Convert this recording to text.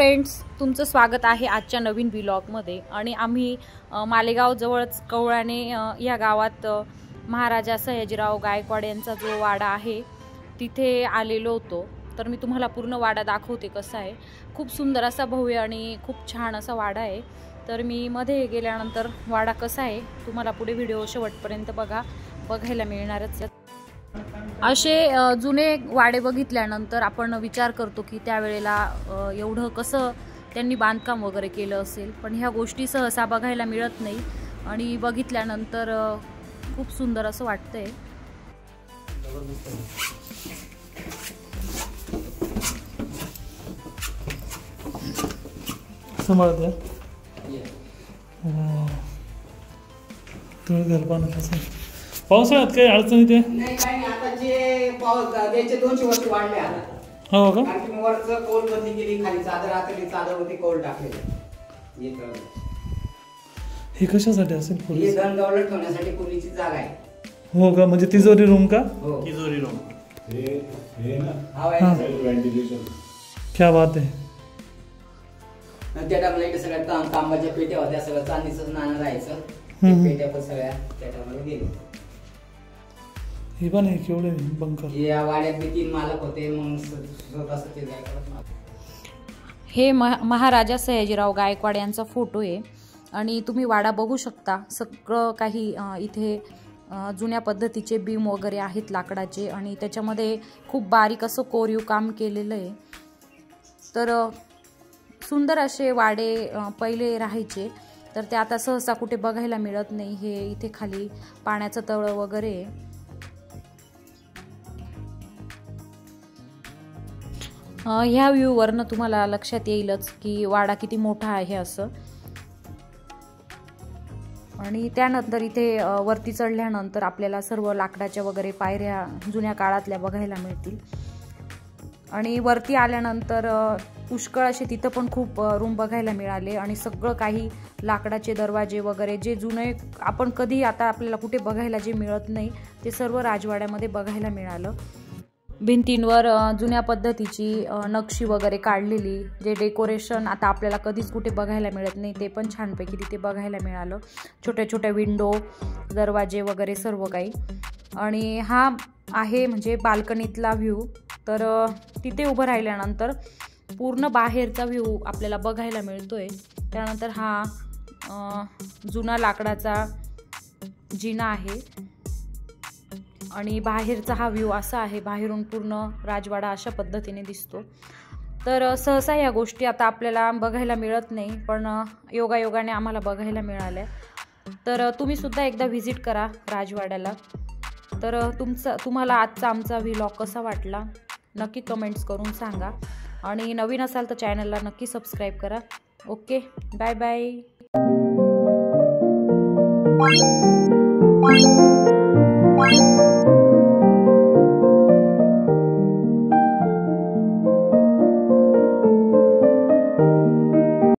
Friends, तुमचं स्वागत आहे आजच्या नवीन व्लॉगमध्ये। आणि आम्ही मालेगाव जवळच कवळाणे या गावात महाराजा सयाजीराव गायकवाड यांचा जो वाडा आहे तिथे आलेलो होतो। तर मी तुम्हाला पूर्ण वाडा दाखवते कसा आहे। खूप सुंदर असा भव्य आणि खूप छान असा वाडा आहे। तर मी मध्ये गेल्यानंतर वाडा कसा आहे तुम्हाला पुढे व्हिडिओ शेवटपर्यंत बघायला मिळणारच आहे। असे जुने वाडे बघितल्यानंतर आपण विचार करतो की त्यावेळेला एवढं कसं त्यांनी बांधकाम वगैरे केलं असेल, पण ह्या गोष्टी सहसा बघायला मिळत नाही आणि बघितल्यानंतर खूप सुंदर असं वाटतंय। पावसाळ्यात काही अडचण येते नाही, काही आता जे पाऊस द्यायचे 200 वर्ष वाढले आता। हो का? आणखी वरचं कोल बदली केली, खाली चादर आतली चादर होती, कोल टाकलेलं। हे कशासाठी असेल? हे धन दौलत ठेवण्यासाठी पूर्वीची जागा आहे। हो का? म्हणजे तिजोरी रूम का? हो, तिजोरी रूम। हे ना हवा व्हेंटिलेशन। क्या बात आहे। त्या टाइमला इथे सगळ्या तांब्याच्या पेट्या होत्या, सगळं चांदीचं नाणं राहायचं। पेट्या पण सगळ्या त्या टाइमला गेले। हे पण आहे केवढे बंकर। या वाड्यात 3 मालक होते, मग स्वतःच ते गायकवाड। हे महाराजा सयाजीराव गायकवाड यांचा फोटो आहे आणि तुम्ही वाडा बघू शकता। सगळं काही इथे जुन्या पद्धतीचे बीम वगैरे आहेत लाकडाचे आणि त्याच्यामध्ये खूप बारीक असं कोरीव काम केलेलं आहे। तर सुंदर असे वाडे पहिले राहायचे, तर ते आता सहसा कुठे बघायला मिळत नाही। हे इथे खाली पाण्याचं तळ वगैरे आहे। ह्या व्ह्यूवरनं तुम्हाला लक्षात येईलच की वाडा किती मोठा आहे असं। आणि त्यानंतर इथे वरती चढल्यानंतर आपल्याला सर्व लाकडाच्या वगैरे पायऱ्या जुन्या काळातल्या बघायला मिळतील। आणि वरती आल्यानंतर पुष्कळ असे तिथं पण खूप रूम बघायला मिळाले आणि सगळं काही लाकडाचे दरवाजे वगैरे जे जुने आपण कधी आता आपल्याला कुठे बघायला जे मिळत नाही ते सर्व राजवाड्यामध्ये बघायला मिळालं। भिंतींवर जुन्या पद्धतीची नक्षी वगैरे काढलेली, जे डेकोरेशन आता आपल्याला कधीच कुठे बघायला मिळत नाही ते पण छानपैकी तिथे बघायला मिळालं। छोट्या छोट्या विंडो, दरवाजे वगैरे सर्व काही। आणि हा आहे म्हणजे बाल्कनीतला व्ह्यू। तर तिथे उभं राहिल्यानंतर पूर्ण बाहेरचा व्ह्यू आपल्याला बघायला मिळतोय। त्यानंतर हा जुना लाकडाचा जिना आहे आणि बाहेरचा हा व्ह्यू असा आहे। बाहेरून पूर्ण राजवाडा अशा पद्धतीने दिसतो। तर सहसा या गोष्टी आता आपल्याला बघायला मिळत नाही, पण योगायोगाने आम्हाला बघायला मिळाल्या। तर तुम्ही सुद्धा एकदा व्हिजिट करा राजवाड्याला। तर तुम्हाला आजचा आमचा व्लॉग कसा वाटला नक्की कमेंट्स करून सांगा आणि नवीन असाल तर चॅनलला नक्की सबस्क्राईब करा। Okay, bye bye.